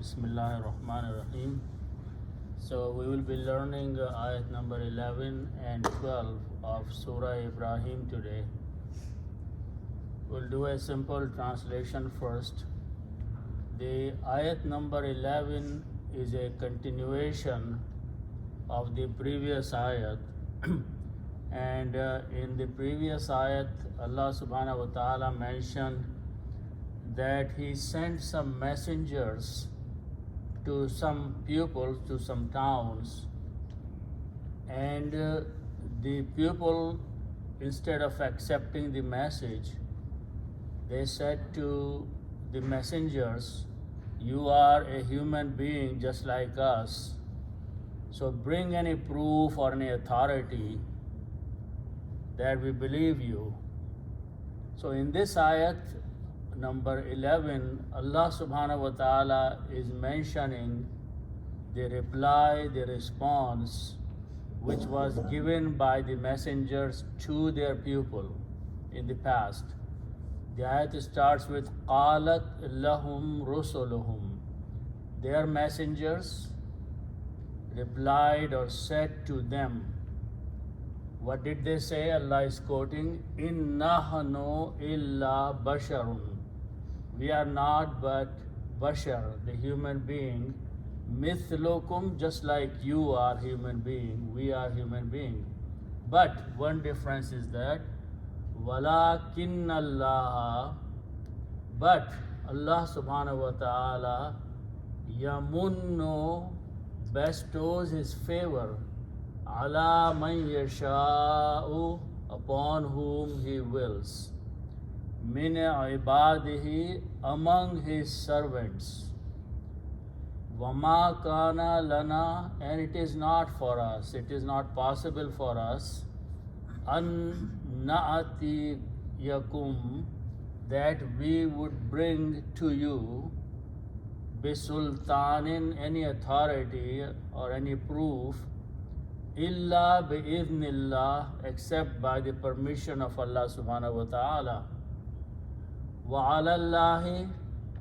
Bismillahirrahmanirrahim. So we will be learning ayat number 11 and 12 of Surah Ibrahim today. We'll do a simple translation first. The ayat number 11 is a continuation of the previous ayat. And in the previous ayat, Allah subhanahu wa ta'ala mentioned that He sent some messengers to some pupils, to some towns, and the pupil, instead of accepting the message, they said to the messengers, "You are a human being just like us, so bring any proof or any authority that we believe you." So in this ayat number 11, Allah subhanahu wa ta'ala is mentioning the reply, the response which was given by the messengers to their pupil in the past. The ayat starts with قَالَتْ لَهُمْ رُسُلُهُمْ. Their messengers replied or said to them. What did they say? Allah is quoting, إِن نَحْنُ إِلَّا بَشَرٌ. We are not but bashar, the human being, mithlukum, just like you are human being, we are human being. But one difference is that walakin Allah, but Allah subhanahu wa ta'ala yamunnu, bestows His favor, ala man yasha'u, upon whom He wills, min ibadihi, among His servants. Wama kana lana, and it is not for us, it is not possible for us, an na'ati yakum, that we would bring to you bisultanin, any authority or any proof, illa bi'idhnillah, except by the permission of Allah subhanahu wa ta'ala. وَعَلَى اللَّهِ,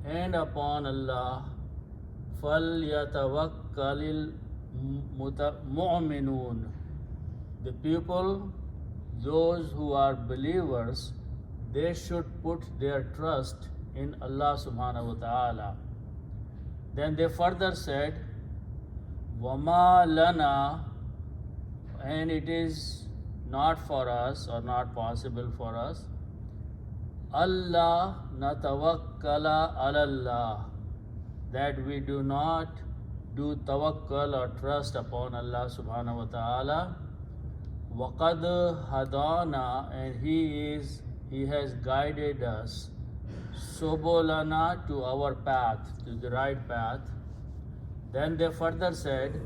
and upon Allah, فَلْيَتَوَكَّلِ الْمُؤْمِنُونَ, the people, those who are believers, they should put their trust in Allah subhanahu wa ta'ala. Then they further said, وَمَا لَنَا, and it is not for us or not possible for us, Allah natawakkala alallah, that we do not do tawakkul or trust upon Allah subhanahu wa ta'ala. Waqad hadana, and He has guided us, subulana, to our path, to the right path. Then they further said,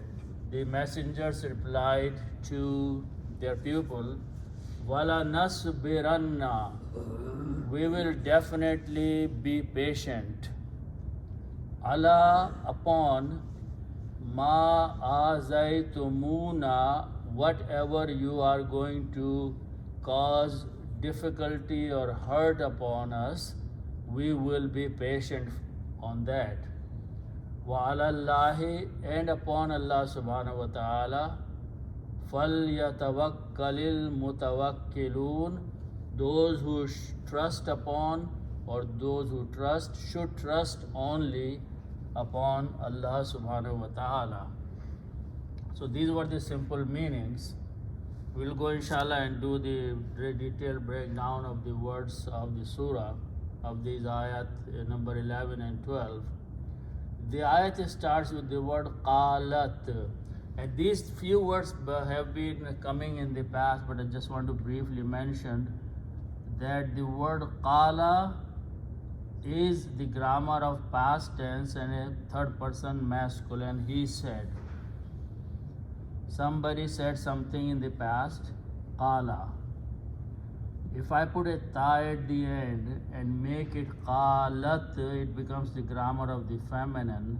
the messengers replied to their pupil, wala nasbiranna, we will definitely be patient, ala, upon, ma azaytumuna, whatever you are going to cause difficulty or hurt upon us, we will be patient on that. Wa ala Allahi, and upon Allah subhanahu wa ta'ala, فَلْيَتَوَكَّلِ الْمُتَوَكِّلُونَ, those who trust upon, or those who trust, should trust only upon Allah subhanahu wa ta'ala. So these were the simple meanings. We'll go inshallah and do the detailed breakdown of the words of the surah, of these ayat number 11 and 12. The ayat starts with the word qalat. And these few words have been coming in the past, but I just want to briefly mention that the word qala is the grammar of past tense and a third person masculine. He said. Somebody said something in the past, qala. If I put a ta at the end and make it qalat, it becomes the grammar of the feminine.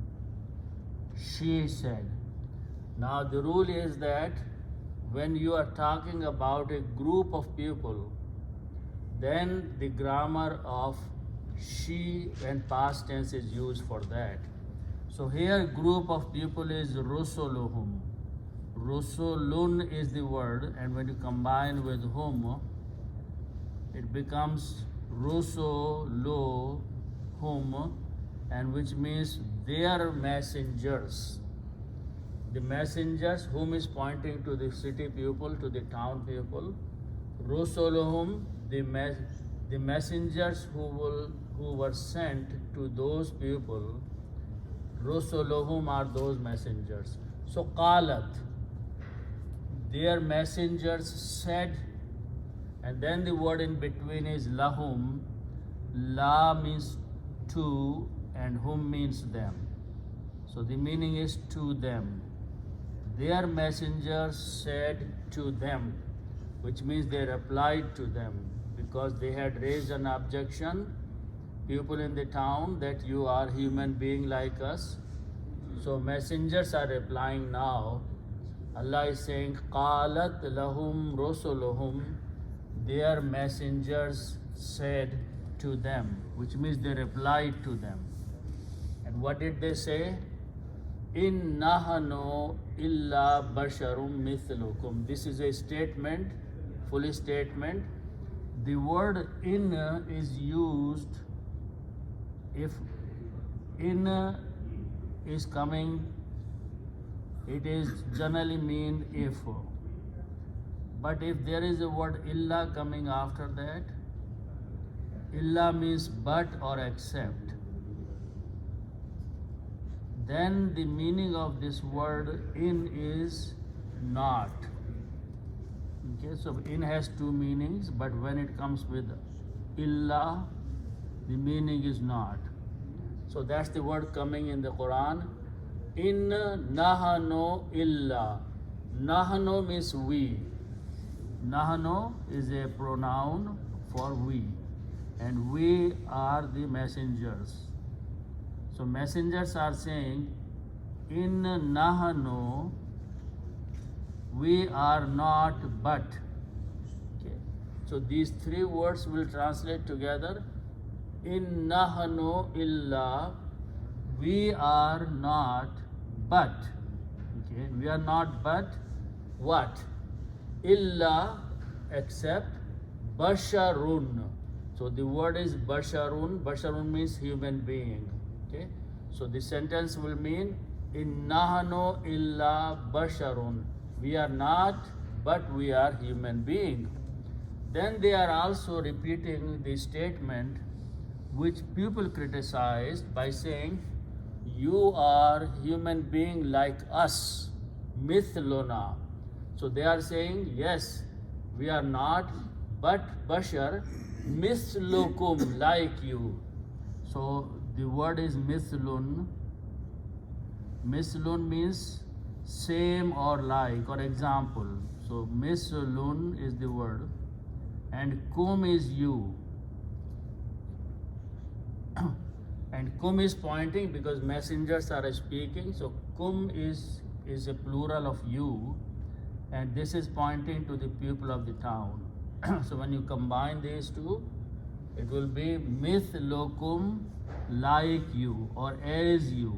She said. Now the rule is that when you are talking about a group of people, then the grammar of she and past tense is used for that. So here group of people is rusuluhum. Rusulun is the word, and when you combine with hum, it becomes rusuluhum, and which means their messengers. The messengers, whom is pointing to the city people, to the town people. Rusuluhum, the messengers who were sent to those people. Rusuluhum are those messengers. So qalat, their messengers said, and then the word in between is lahum. La means to, and hum means them. So the meaning is to them. Their messengers said to them, which means they replied to them, because they had raised an objection, people in the town, that you are human being like us. So messengers are replying now. Allah is saying, qalat lahum rusuluhum, their messengers said to them, which means they replied to them. And what did they say? In nahanu illa basharum mithlukum. This is a statement, fully statement. The word in is used if in is coming, it is generally mean if. But if there is a word illa coming after that, illa means but or except, then the meaning of this word in is not. Okay, so in has two meanings, but when it comes with illa, the meaning is not. So that's the word coming in the Quran. In nahanu illa. Nahanu means we. Nahanu is a pronoun for we, and we are the messengers. So messengers are saying, in nahanu, we are not but. Okay. So these three words will translate together. In nahanu illa, we are not but. Okay, we are not but what? Illa, except basharun. So the word is basharun. Basharun means human being. Okay, so the sentence will mean, in nahanu illa basharun. We are not, but we are human being. Then they are also repeating the statement which people criticized by saying, you are human being like us, mithluna. So they are saying, yes, we are not, but bashar, mithlukum, like you. So the word is mithlun. Mithlun means same or like or example. So mithlun is the word, and kum is you. And kum is pointing because messengers are speaking. So kum is a plural of you, and this is pointing to the people of the town. So when you combine these two, it will be mithlukum, like you, or as you,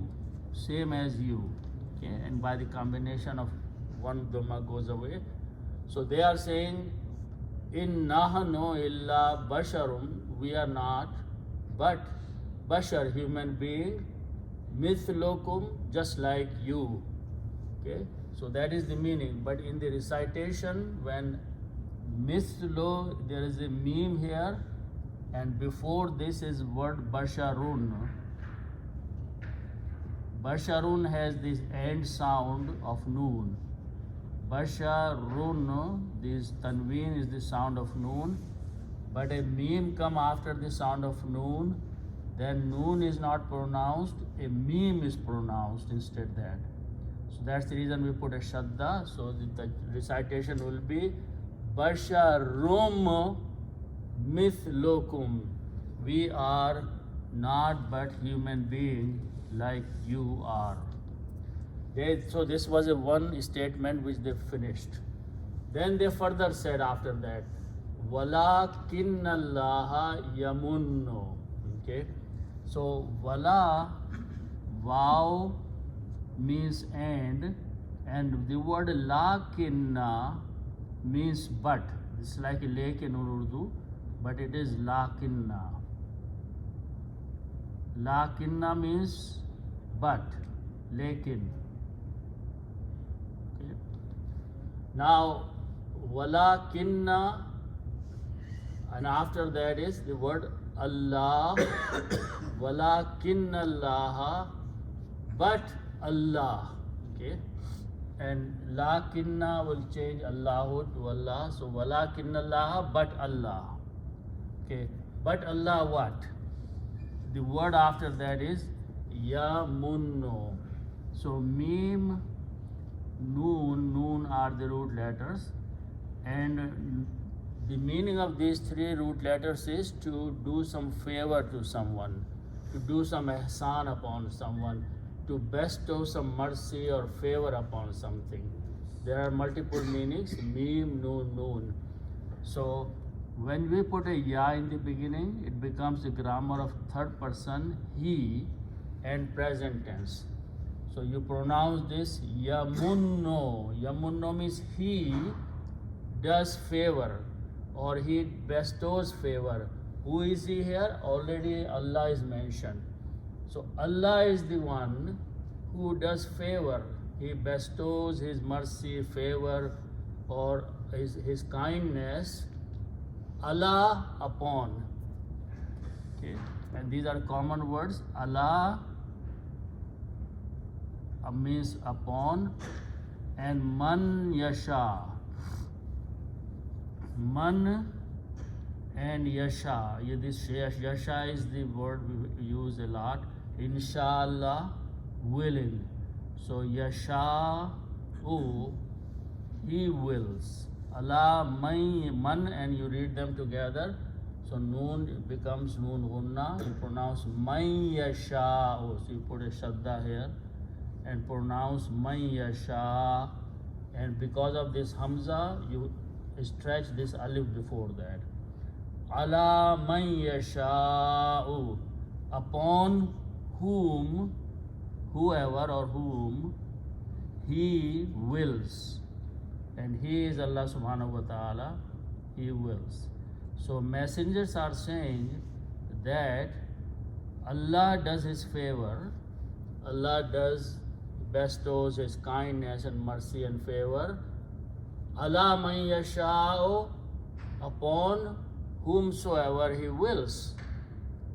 same as you. Okay, and by the combination of one dhamma goes away. So they are saying, in nahanu illa basharum, we are not, but bashar, human being, mithlukum, just like you. Okay, so that is the meaning. But in the recitation, when mithlu, there is a meme here, and before this is word basharun. Basharun has this end sound of noon. Basharun, this tanween is the sound of noon, but a meme come after the sound of noon, then noon is not pronounced, a meme is pronounced instead that. So that's the reason we put a shadda. So the recitation will be Basharum mithlukum. We are not but human being like you are. So this was a one statement which they finished. Then they further said after that, Walakinnallaha yamunnu. Okay. So wala Wow means and the word lakinna means but. It's like lake in Urdu, but it is lakinna. Lakinna means but, lekin. Okay. Now, walakinna, and after that is the word Allah, walakinna Allah, but Allah. Okay. And lakinna will change Allahu to Allah. So walakinna Allah, but Allah. Okay. But Allah what? The word after that is yamunno. So mim, noon are the root letters, and the meaning of these three root letters is to do some favor to someone, to do some ihsan upon someone, to bestow some mercy or favor upon something. There are multiple meanings, mim, noon. So when we put a ya in the beginning, it becomes the grammar of third person, he, and present tense. So you pronounce this yamunno. Yamunno means he does favor or he bestows favor. Who is he here? Already Allah is mentioned. So Allah is the one who does favor. He bestows his mercy, favor, or his kindness, Allah upon. Okay, and these are common words. Allah means upon, and man yasha. Man and yasha. This yasha is the word we use a lot. Inshallah, willing. So yasha, he wills. Allah, man, and you read them together. So noon becomes noon gunna. You pronounce man yasha. So you put a shadda here and pronounce man yasha. And because of this hamza, you stretch this alif before that. Ala man yasha'u, upon whom, whoever or whom he wills. And he is Allah subhanahu wa ta'ala, he wills. So messengers are saying that Allah does his favor, Allah bestows his kindness and mercy and favor. Allah man yasha'u, upon whomsoever he wills.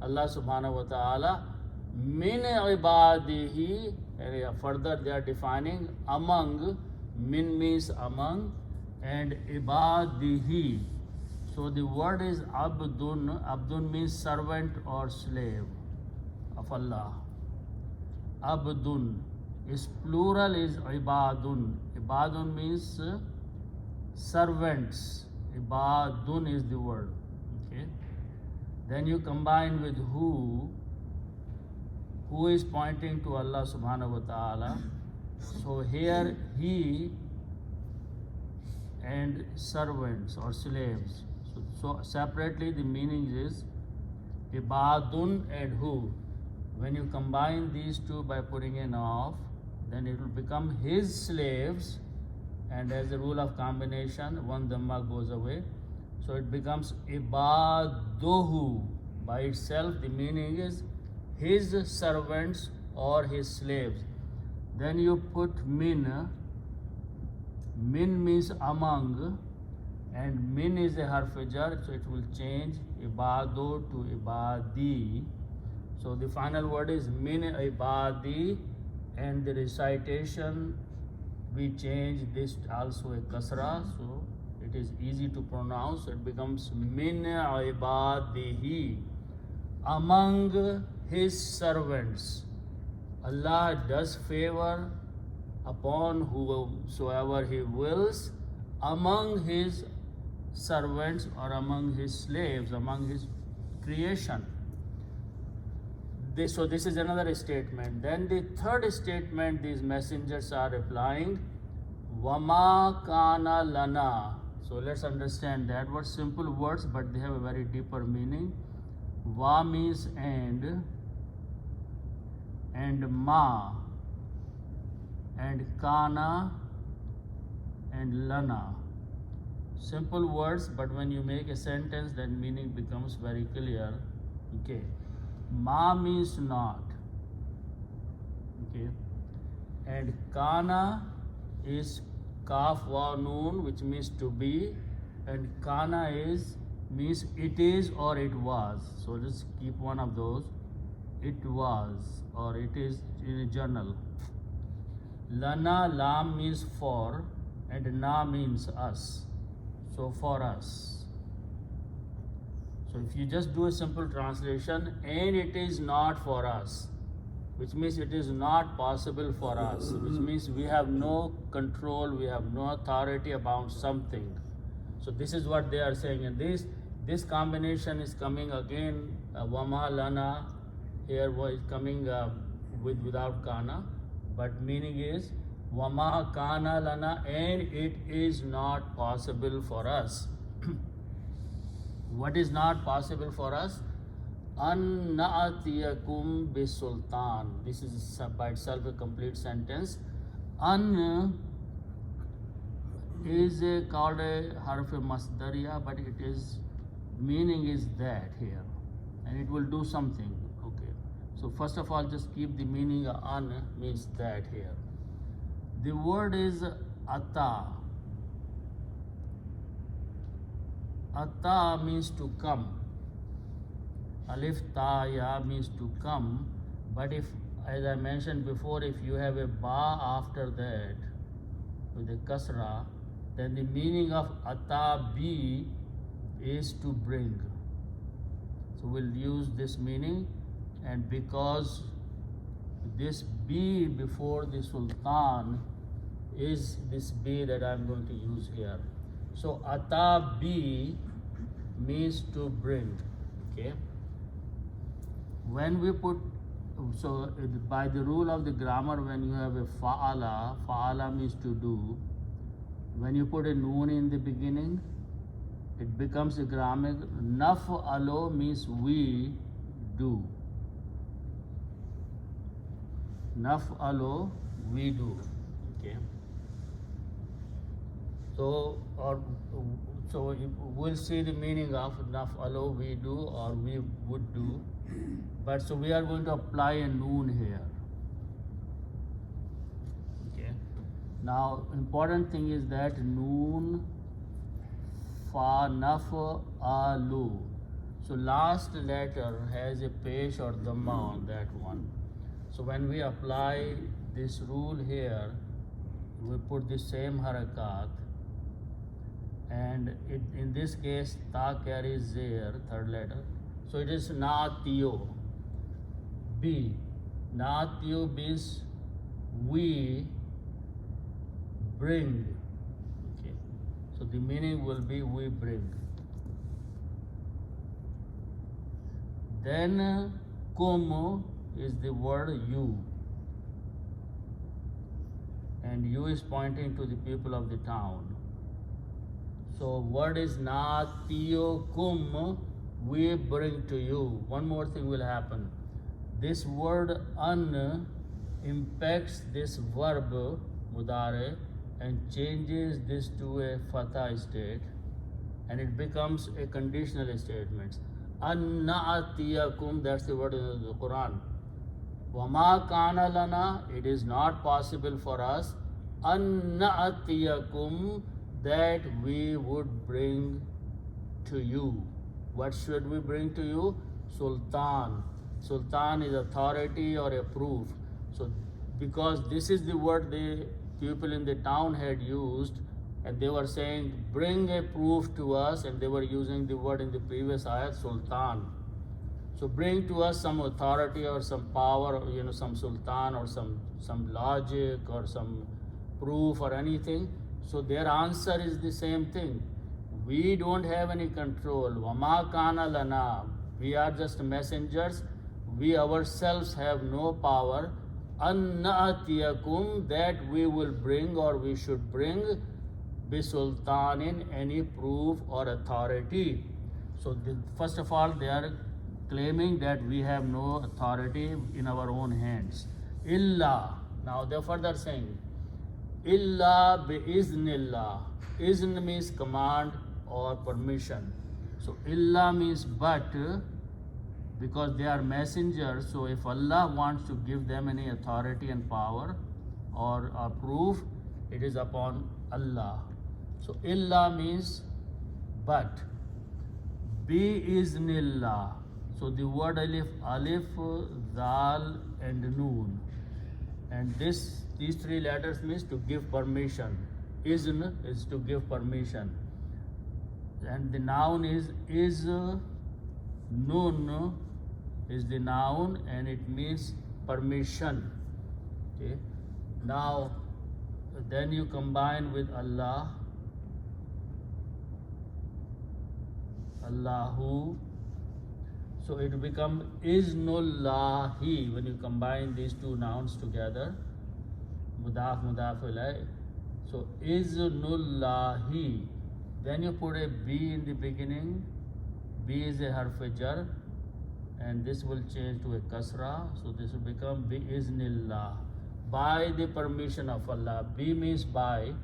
Allah subhanahu wa ta'ala, min ibadihi, and further they are defining among, min means among, and ibadihi. So the word is abdun. Abdun means servant or slave of Allah. Abdun is plural is ibadun. Ibadun means servants. Ibadun is the word. Okay. Then you combine with who is pointing to Allah subhanahu wa ta'ala. So here he and servants or slaves. So separately the meaning is ibadun and who. When you combine these two by putting an off, then it will become his slaves, and as a rule of combination, one dhamma goes away. So it becomes ibaduhu. By itself, the meaning is his servants or his slaves. Then you put min. Min means among, and min is a harf jar, so it will change ibadu to ibadi. So the final word is min ibadi, and the recitation we change this also a kasra, so it is easy to pronounce. It becomes min ibadihi, among his servants. Allah does favor upon whomsoever he wills, among his servants or among his slaves, among his creation. So this is another statement. Then the third statement, these messengers are replying, Wama kana lana. So let's understand that. What simple words, but they have a very deeper meaning. Wa means and and ma and kana and lana. Simple words, but when you make a sentence, then meaning becomes very clear. Okay. Ma means not. Okay. And kana is kaf wa noon, which means to be, and kana is means it is or it was. So just keep one of those. It was or it is in a journal. Lana, lam means for, and na means us. So for us. So if you just do a simple translation, and it is not for us, which means it is not possible for us, which means we have no control, we have no authority about something. So this is what they are saying, and this combination is coming again. Wama lana here was coming without kana, but meaning is Wama kana lana, and it is not possible for us. What is not possible for us? An na'atiyakum bisultan. This is by itself a complete sentence. An is called a harf masdariya, but it is meaning is that here, and it will do something. Okay. So first of all, just keep the meaning an means that here. The word is ata. Ata means to come. Alif ta ya means to come. But if, as I mentioned before, if you have a ba after that with a kasra, then the meaning of ata bi is to bring. So we'll use this meaning, and because this B before the sultan is this B that I'm going to use here. So ata B means to bring. Okay. When we put, so by the rule of the grammar, when you have a fa'ala means to do. When you put a noon in the beginning, it becomes a grammar. Naf'alo means we do. Naf'alo, we do. Okay. So we'll see the meaning of naf'alo, we do, or we would do. But so we are going to apply a noon here. Okay. Now important thing is that noon fa naf'alu. So last letter has a pesh or dhamma on that one. So when we apply this rule here, we put the same harakat, and in this case ta carries there, third letter. So it is na'tiyo. B. Na'tiyo means we bring. Okay. So the meaning will be we bring. Then kum is the word you, and you is pointing to the people of the town. So word is na'tiyo kum, we bring to you. One more thing will happen. This word an impacts this verb mudare and changes this to a fatha state, and it becomes a conditional statement. An na'atiyakum, that's the word in the Quran. Wama kana lana, it is not possible for us. An na'atiyakum, that we would bring to you. What should we bring to you? Sultan. Sultan is authority or a proof. So because this is the word the people in the town had used, and they were saying, bring a proof to us, and they were using the word in the previous ayat, sultan. So bring to us some authority or some power, or, some sultan or some logic or some proof or anything. So their answer is the same thing. We don't have any control. Wama kana lana. We are just messengers. We ourselves have no power. An na'atiyakum, that we will bring or we should bring bisultanin, any proof or authority. So first of all, they are claiming that we have no authority in our own hands. Illa. Now they're further saying, Illa bi-iznillah. Izn means command or permission. So illa means but, because they are messengers. So if Allah wants to give them any authority and power or proof, it is upon Allah. So illa means but. Bi-iznillah. So the word alif, zal and noon. And these three letters means to give permission. Izn is to give permission. And the noun is nun is the noun, and it means permission. Okay. Now then you combine with Allah, Allahu. So it become iznullahi when you combine these two nouns together. Mudaf, mudaf ilayh. So iznullahi. Then you put a B in the beginning. B is a harf jar, and this will change to a kasra. So this will become bi iznillah. By the permission of Allah. B means by.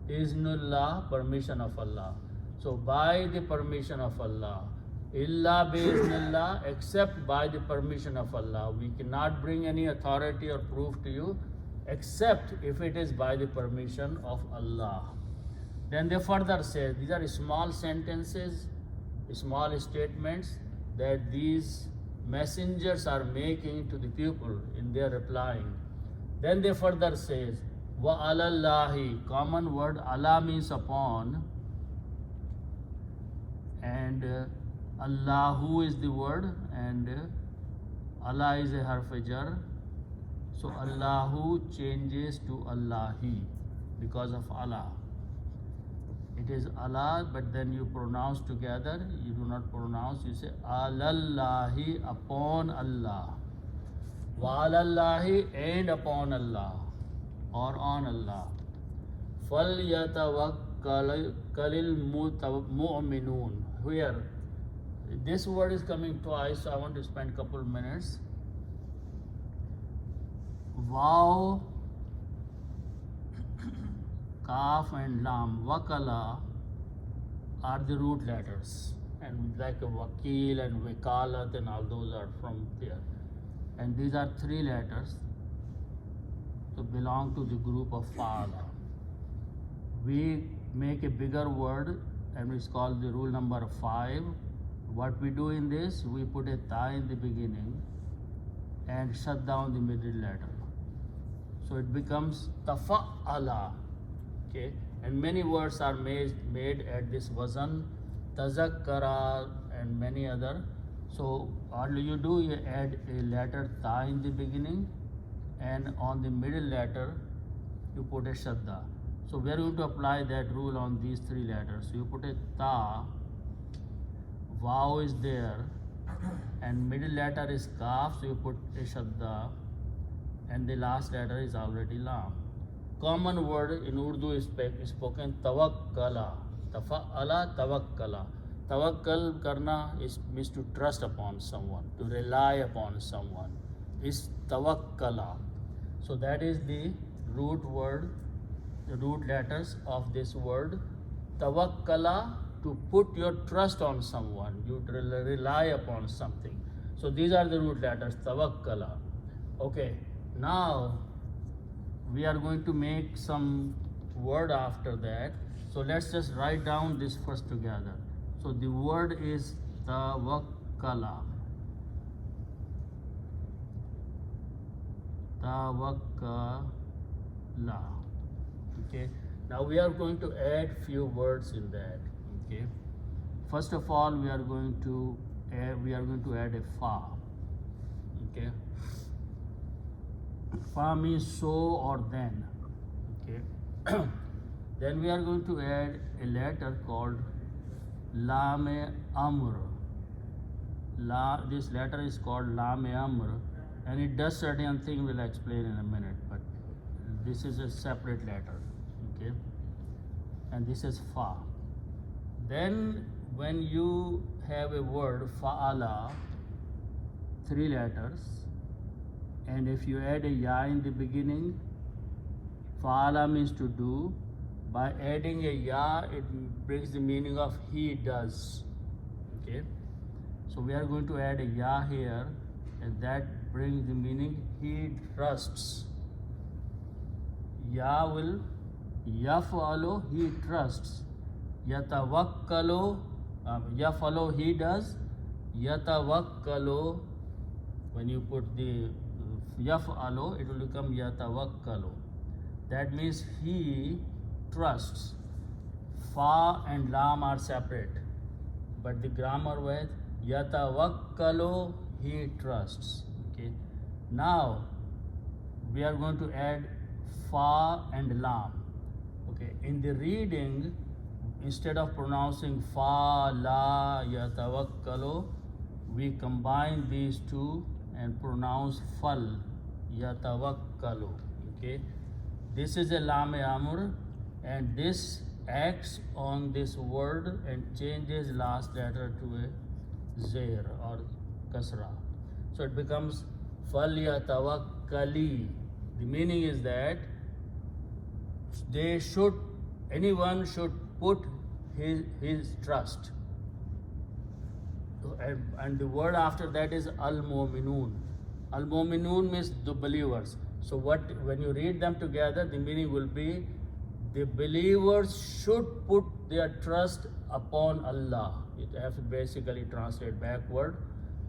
Iznullah, permission of Allah. So by the permission of Allah. Illa bi iznillah, except by the permission of Allah. We cannot bring any authority or proof to you except if it is by the permission of Allah. Then they further say, these are small sentences, small statements that these messengers are making to the people in their replying. Then they further says, wa alallahi, common word, Allah means upon, and Allahu is the word, and Allah is a harf jar. So Allahu changes to Allahi because of Allah. It is Allah, but then you pronounce together. You do not pronounce, you say alallahi, upon Allah. Wa alallahi, and upon Allah, or on Allah. Fal yatawakkalil mu'minun. Here, this word is coming twice, so I want to spend a couple minutes. Waw, Kaf and Lam, Wakala are the root letters, and like a Wakil and Wikalat and all those are from there. And these are three letters, so belong to the group of Fa'ala. We make a bigger word, and it's called the rule number 5. What we do in this, we put a ta in the beginning and shut down the middle letter. So it becomes tafa'ala. Okay, and many words are made at this wazan, tazakkara and many other. So all you do, you add a letter ta in the beginning, and on the middle letter you put a shadda. So we are going to apply that rule on these three letters. So you put a ta, Waw is there, and middle letter is kaf, so you put a shadda, and the last letter is already lam. Common word in Urdu is spoken tawakkala, tafa'ala, tawakkala. Tawakkal karna means to trust upon someone, to rely upon someone, is tawakkala. So that is the root word, the root letters of this word. Tawakkala, to put your trust on someone, you rely upon something. So these are the root letters, tawakkala. Okay, now we are going to make some word after that. So let's just write down this first together. So the word is tawakkala. Tawakkala. Okay. Now we are going to add few words in that. Okay. First of all, we are going to add a fa. Okay. Fa means so or then. Okay. Then we are going to add a letter called Lam-e Amr. This letter is called Lam-e Amr, and it does certain thing we'll explain in a minute, but this is a separate letter. Okay. And this is Fa. Then when you have a word Fa'ala, 3 letters, and if you add a ya in the beginning, fa'ala means to do. By adding a ya, it brings the meaning of he does. Okay, so we are going to add a ya here, and that brings the meaning he trusts. Ya will yaf'alu, he trusts. Yatawakkalu, yaf'alu, he does. Yatawakkalu, when you put the yaf'alu, it will become yatawakkalu. That means he trusts. Fa and lam are separate, but the grammar with yatawakkalu, he trusts. Okay, now we are going to add fa and lam. Okay, in the reading, instead of pronouncing fa la yatawakkalu, we combine these two and pronounce fal yatawakkalu. Okay, this is a lam amr, and this acts on this word and changes last letter to a zair or kasra. So it becomes fal yatawakkali. The meaning is that anyone should put his trust. And the word after that is al-mu'minun. Al-mu'minun means the believers. So when you read them together, the meaning will be the believers should put their trust upon Allah. You have to basically translate backward.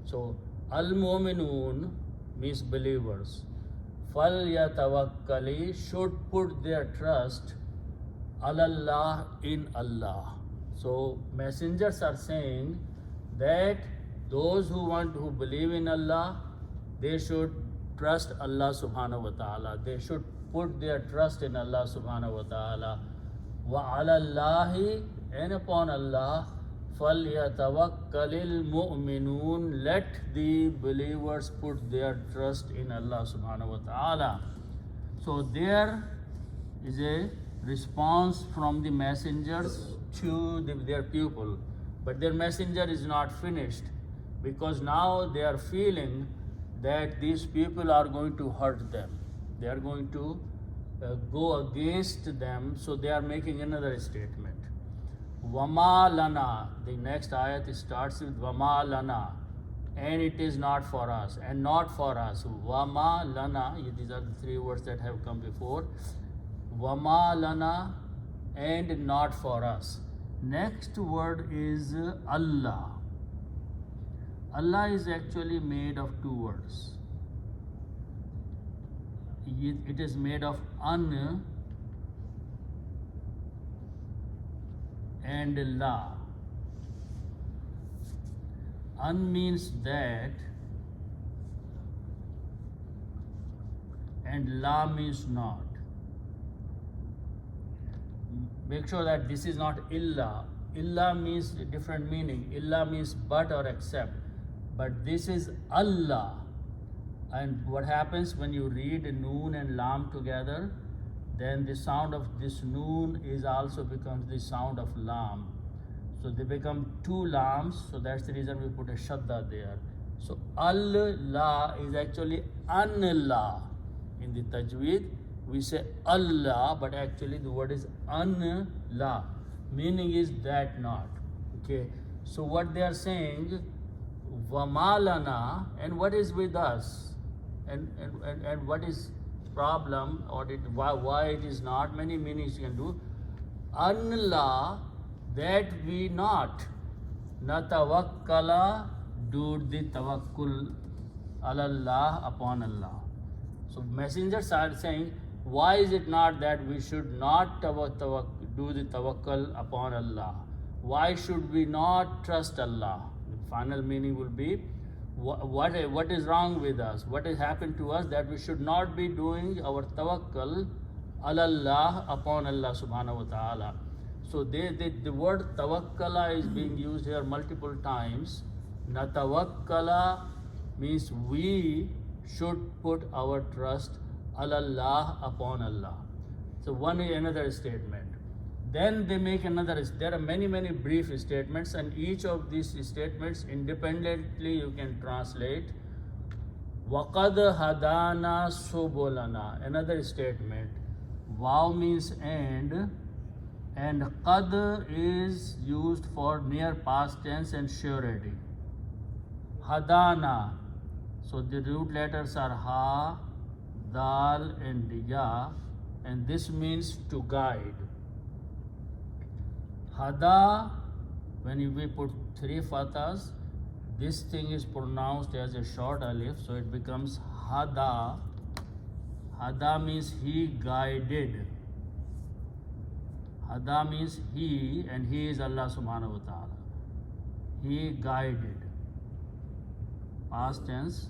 So al-mu'minun means believers. Fal yatawakkali should put their trust alallah, in Allah. So messengers are saying that those who believe in Allah, they should trust Allah subhanahu wa ta'ala. They should put their trust in Allah subhanahu wa ta'ala. Wa alallahi, and upon Allah, falyatawakkalil mu'minun, let the believers put their trust in Allah subhanahu wa ta'ala. So there is a response from the messengers to their people, but their messenger is not finished, because now they are feeling that these people are going to hurt them. They are going to go against them, so they are making another statement. Wama lana, the next ayat starts with Wama lana, and it is not for us, and not for us. Wama lana, these are the 3 words that have come before. Wama lana, and not for us. Next word is Allah. Allah is actually made of 2 words. It is made of an and la. An means that, and la means not. Make sure that this is not illa. Illa means a different meaning. Illa means but or except. But this is Allah. And what happens when you read noon and lam together, then the sound of this noon is also becomes the sound of lam. So they become 2 lams, so that's the reason we put a shadda there. So Allah is actually an-la. In the tajweed, we say Allah, but actually the word is an-la. Meaning is that not. Okay. So what they are saying, Vamalana, and what is with us? And what is problem, or why it is not? Many meanings you can do. Anla, that we not. Natawakkala, do the tawakkul alallah, upon Allah. So messengers are saying, why is it not that we should not do the tawakkul upon Allah? Why should we not trust Allah? The final meaning will be, what is wrong with us? What has happened to us that we should not be doing our tawakkul alallah, upon Allah subhanahu wa ta'ala? So the word tawakkala is being used here multiple times. Natawakkala means we should put our trust alallah, upon Allah. So one is another statement. Then they make another. There are many brief statements, and each of these statements independently you can translate. وَقَدْ هَدَانَا سُبُلَنَا. Another statement. Waw means and qad is used for near past tense and surety. Hadana. So the root letters are ha, dal and ya, and this means to guide. Hada, when we put three fathas, this thing is pronounced as a short alif, so it becomes hada. Hada means he guided. Hada means he, and he is Allah subhanahu wa ta'ala. He guided. Past tense.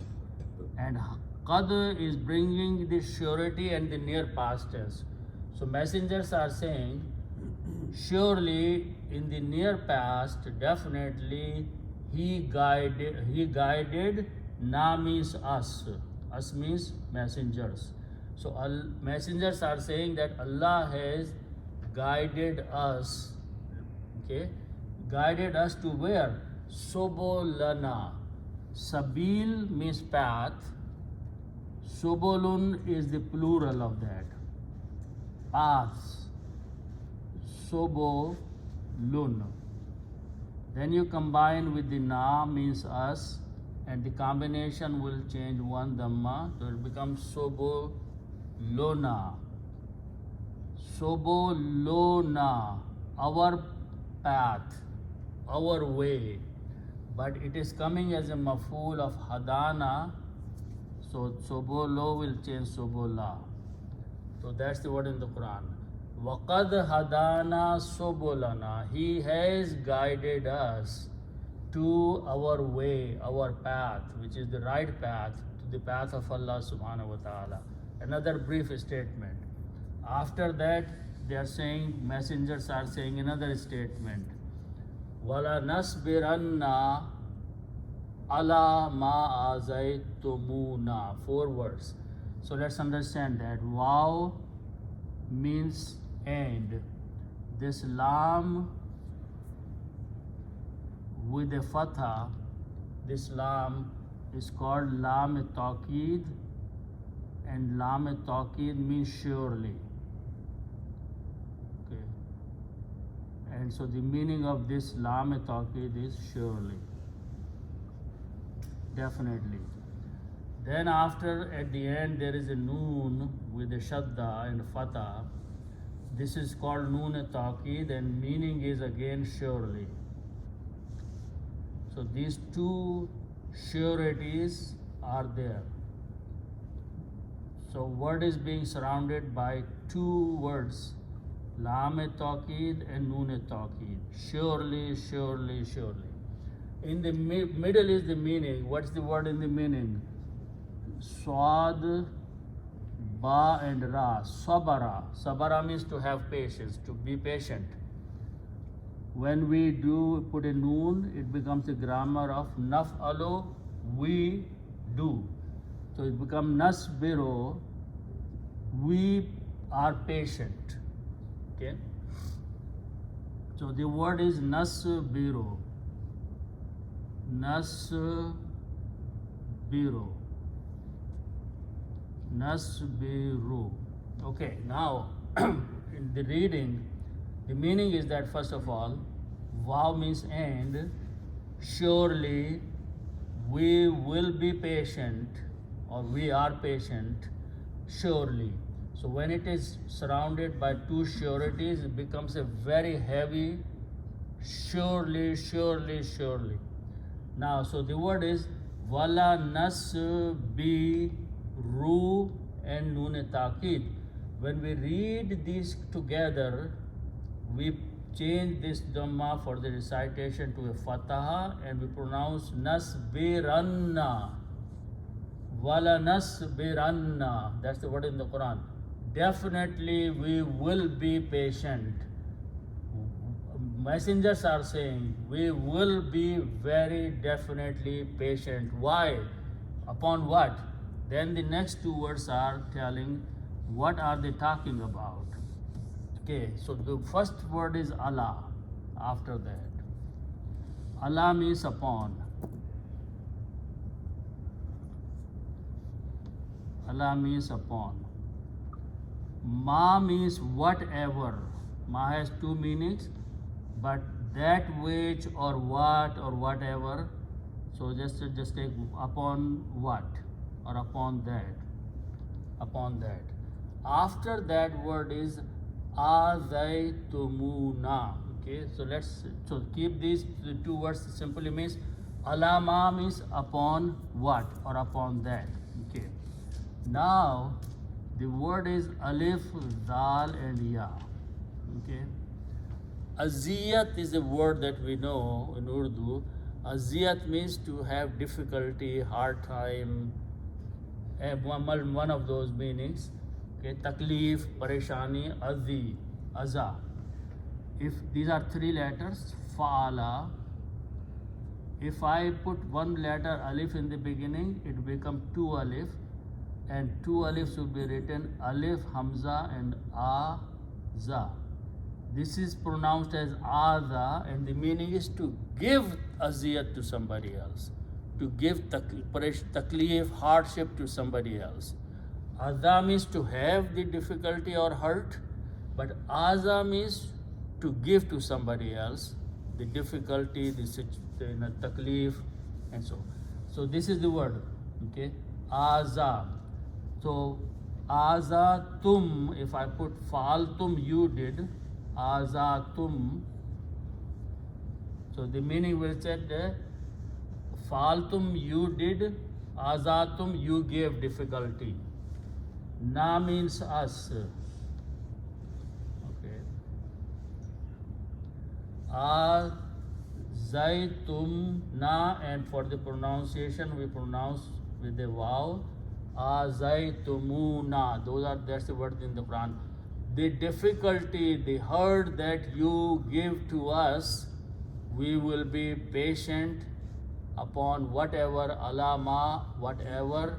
And qad is bringing the surety and the near past tense. So messengers are saying, surely in the near past, definitely he guided. Na means us. Us means messengers. So messengers are saying that Allah has guided us. Okay, guided us to where? Subulana. Sabil means path. Subulun is the plural of that. Paths. Subulun. Then you combine with the na means us, and the combination will change one dhamma, so it becomes subuluna. Subuluna, our path, our way. But it is coming as a maf'ul of hadana, so subulu will change subula. So that's the word in the Quran. وَقَدْ هَدَانَا سُبُلَنَا. He has guided us to our way, our path, which is the right path, to the path of Allah subhanahu wa ta'ala. Another brief statement. After that, they are saying, messengers are saying another statement. وَلَنَصْبِرَنَّ عَلَى مَا آزَيْتُمُونَا. 4 words. So let's understand that. Waw means and. This lam with a fatha, this lam is called lam-e-taqeed, and lam-e-taqeed means surely. Okay. And so the meaning of this lam-e-taqeed is surely, definitely. Then after, at the end, there is a noon with a shadda and fatha. This is called noon-e-taqeed, and meaning is again surely. So these two sureties are there. So word is being surrounded by two words, lam-e-taqeed and noon-e-taqeed. Surely, surely, surely. In the middle is the meaning. What's the word in the meaning? Swad, ba and ra. Sabara. Sabara means to have patience, to be patient. When we do put a noon, it becomes the grammar of naf'alu, we do. So it becomes nasbiru, we are patient. Okay? So the word is nasbiru. Nasbiru. Nasbiru. Okay, now in the reading, the meaning is that first of all, waw means and, surely we will be patient, or we are patient, surely. So when it is surrounded by two sureties, it becomes a very heavy, surely, surely, surely. Now, so the word is wala nasbiru and noon-e-taqeed. When we read these together, we change this dhamma for the recitation to a fataha, and we pronounce nasbiranna. Wala nasbiranna. That's the word in the Quran. Definitely we will be patient. Messengers are saying we will be very definitely patient. Why? Upon what? Then the next two words are telling what are they talking about. Okay, so the first word is Allah. After that, Allah means upon. Ala means upon. Ma means whatever. Ma has two meanings, but that which or what or whatever. So just take upon what or upon that. Upon that. After that word is azaytumuna. Okay, so keep these two words simply means alama means upon what or upon that. Okay. Now the word is alif, dal and ya. Okay. Aziyat is a word that we know in Urdu. Aziyat means to have difficulty, hard time, one of those meanings. Okay, taklif, pareshani, azi, aza. If these are three letters, fa'ala. If I put one letter alif in the beginning, it becomes two alif, and two alifs will be written alif, hamza, and a-za. This is pronounced as aza, and the meaning is to give aziyat to somebody else, to give taklif, hardship to somebody else. Aza means to have the difficulty or hurt, but aza means to give to somebody else the difficulty, the taklif, and so. So this is the word, okay? Aza. So azatum, if I put fa'altum, you did. Azatum. So the meaning will say fa'altum, you did. Azatum, you gave difficulty. Na means us. Okay. Azaitum na, and for the pronunciation we pronounce with the vav. Azaitumuna. That's the word in the Quran. The difficulty, the hurt that you give to us, we will be patient upon whatever, alama, whatever.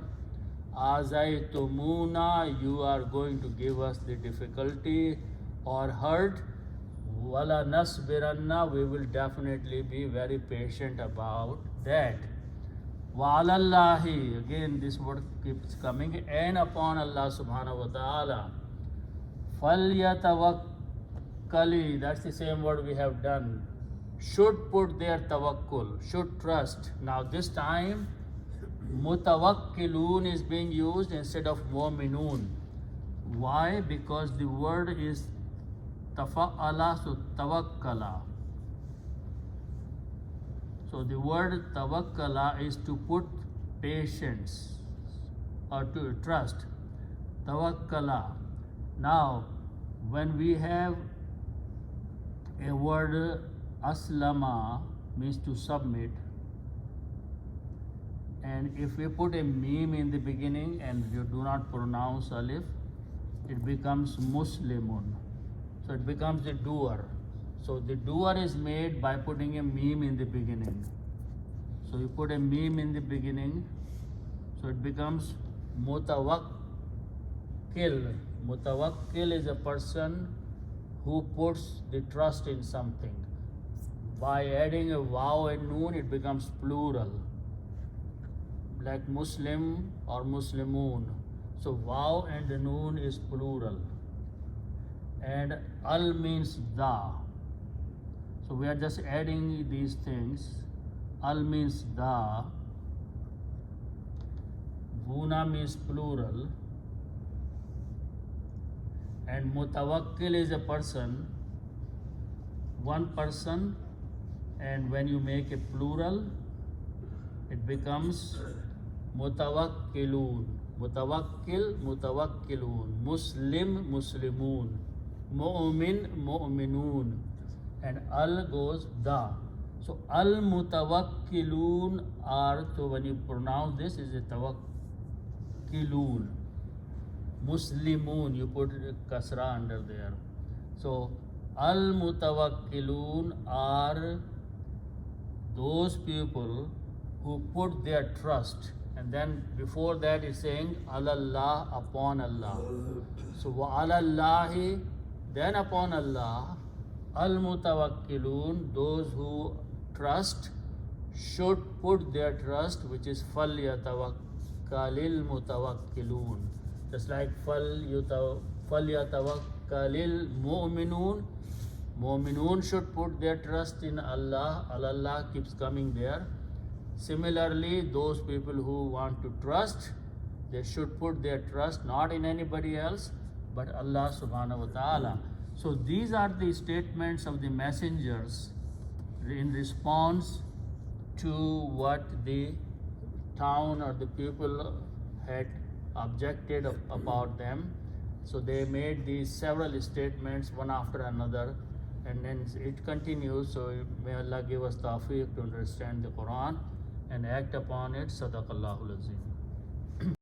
Azaitumuna, you are going to give us the difficulty or hurt. Wala nasbiranna, we will definitely be very patient about that. Wa alallahi, again this word keeps coming, and upon Allah subhanahu wa ta'ala. Falyatawakkali, that's the same word we have done. Should put their tawakkul, should trust. Now this time mutawakkilun is being used instead of mu'minun. Why? Because the word is tafa'ala, so tawakkala. So the word tawakkala is to put patience or to trust. Tawakkala. Now, when we have a word aslama, means to submit, and if we put a meme in the beginning and you do not pronounce alif, it becomes muslimun. So it becomes the doer. So the doer is made by putting a meme in the beginning. So you put a meme in the beginning, so it becomes mutawakkil. Mutawakkil is a person who puts the trust in something. By adding a waw and noon, it becomes plural, like Muslim or Muslimun. So waw and noon is plural, and al means da. So we are just adding these things. Al means da, Buna means plural, and mutawakkil is a person, one person, and when you make a plural, it becomes mutawakkilun. Mutawakkil, mutawakkilun. Muslim, muslimun. Mu'min, mu'minun. And al goes da. So al mutawakkilun are, so when you pronounce this, is a tawakkilun. Muslimun, you put kasra under there. So al mutawakkilun are those people who put their trust, and then before that is saying alallah, upon Allah. So wa alallahi, then upon Allah. Al mutawakkilun, those who trust should put their trust, which is falyatawakkal mutawakkilun. Just like falyatawakkalil mu'minun. Mu'minun should put their trust in Allah. Allah keeps coming there. Similarly, those people who want to trust, they should put their trust not in anybody else but Allah subhanahu wa ta'ala. So these are the statements of the messengers in response to what the town or the people had objected about them. So they made these several statements one after another, and then it continues. So may Allah give us tawfiq to understand the Quran and act upon it. Sadaqallahul Azim.